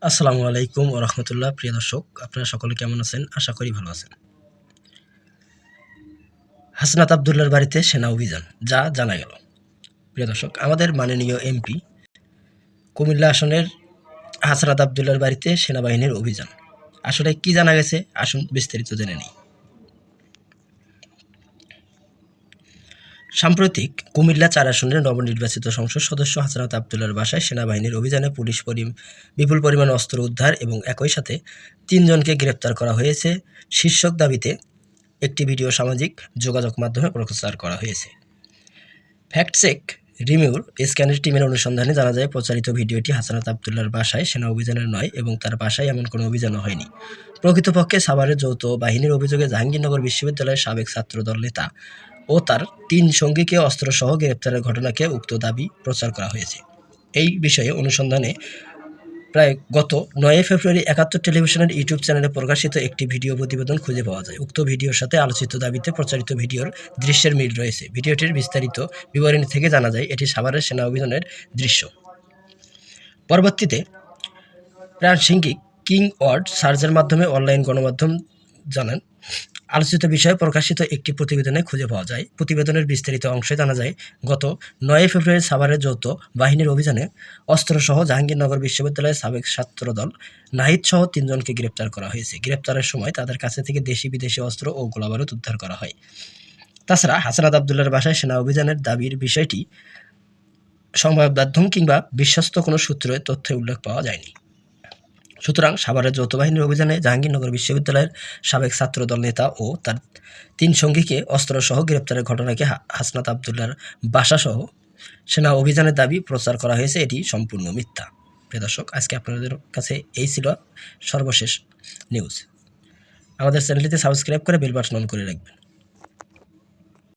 আসসালামু আলাইকুম ওয়া রাহমাতুল্লাহ। প্রিয় দর্শক, আপনারা সকলে কেমন আছেন? আশা করি ভালো আছেন। হাসনাত আব্দুল্লাহর বাড়িতে সেনা অভিযান, যা জানা গেল। প্রিয় দর্শক, আমাদের মাননীয় এমপি কুমিল্লা আসনের হাসনাত আব্দুল্লাহর বাড়িতে সেনাবাহিনীর অভিযান। আসলে কি জানা গেছে? আসুন বিস্তারিত জেনে নিই। সাম্প্রতিক কুমিল্লা ৪ আসনের নবনির্বাচিত সংসদ সদস্য হাসনাত আব্দুল্লাহর বাসায় সেনাবাহিনীর অভিযানে পুলিশ বিপুল পরিমাণ অস্ত্র উদ্ধার এবং একই সাথে ৩ জনকে গ্রেপ্তার করা হয়েছে শীর্ষক দাবিতে একটি ভিডিও সামাজিক যোগাযোগ মাধ্যমে প্রচার করা হয়েছে। ফ্যাক্ট চেক রিমিউর স্ক্যানের টিমের অনুসন্ধানে জানা যায়, প্রচারিত ভিডিওটি হাসনাত আব্দুল্লাহর বাসায় সেনা অভিযানের নয় এবং তার বাসায় এমন কোনো অভিযানও হয়নি। প্রকৃতপক্ষে সাভারের যৌথ বাহিনীর অভিযোগে জাহাঙ্গীরনগর বিশ্ববিদ্যালয়ের সাবেক ছাত্রদল নেতা ও তার ৩ সঙ্গীকে অস্ত্রসহ গ্রেপ্তারের ঘটনাকে উক্ত দাবি প্রচার করা হয়েছে। এই বিষয়ে অনুসন্ধানে প্রায় গত ৯ ফেব্রুয়ারি ৭১ টেলিভিশনের ইউটিউব চ্যানেলে প্রকাশিত একটি ভিডিও প্রতিবেদন খুঁজে পাওয়া যায়। উক্ত ভিডিওর সাথে আলোচিত দাবিতে প্রচারিত ভিডিওর দৃশ্যের মিল রয়েছে। ভিডিওটির বিস্তারিত বিবরণী থেকে জানা যায়, এটি সাভারের সেনা অভিযানের দৃশ্য। পরবর্তীতে প্রাণসিংগী কিং ওয়ার্ড সার্চের মাধ্যমে অনলাইন গণমাধ্যম জানান, আলোচিত বিষয়ে প্রকাশিত একটি প্রতিবেদনে খুঁজে পাওয়া যায়। প্রতিবেদনের বিস্তারিত অংশে জানা যায়, গত ৯ ফেব্রুয়ারি সাভারের যৌথ বাহিনীর অভিযানে অস্ত্রসহ জাহাঙ্গীরনগর বিশ্ববিদ্যালয়ের সাবেক ছাত্রদল নাহিদসহ ৩ জনকে গ্রেপ্তার করা হয়েছে। গ্রেপ্তারের সময় তাদের কাছে থেকে দেশি বিদেশি অস্ত্র ও গোলাবারুদ উদ্ধার করা হয়। তাছাড়া হাসনাত আব্দুল্লাহর বাসায় সেনা অভিযানের দাবির বিষয়টি সংবাদ মাধ্যম কিংবা বিশ্বস্ত কোনো সূত্রে তথ্যে উল্লেখ পাওয়া যায়নি। সুতরাং সাভারের যৌথ বাহিনীর অভিযানে জাহাঙ্গীরনগর বিশ্ববিদ্যালয়ের সাবেক ছাত্রদল নেতা ও তার ৩ সঙ্গীকে অস্ত্রসহ গ্রেপ্তারের ঘটনাকে হাসনাত আব্দুল্লাহর বাসাসহ সেনা অভিযানের দাবি প্রচার করা হয়েছে, এটি সম্পূর্ণ মিথ্যা। প্রিয় দর্শক, আজকে আপনাদের কাছে এই ছিল সর্বশেষ নিউজ। আমাদের চ্যানেলটিতে সাবস্ক্রাইব করে বেল বাটন অন করে রাখবেন।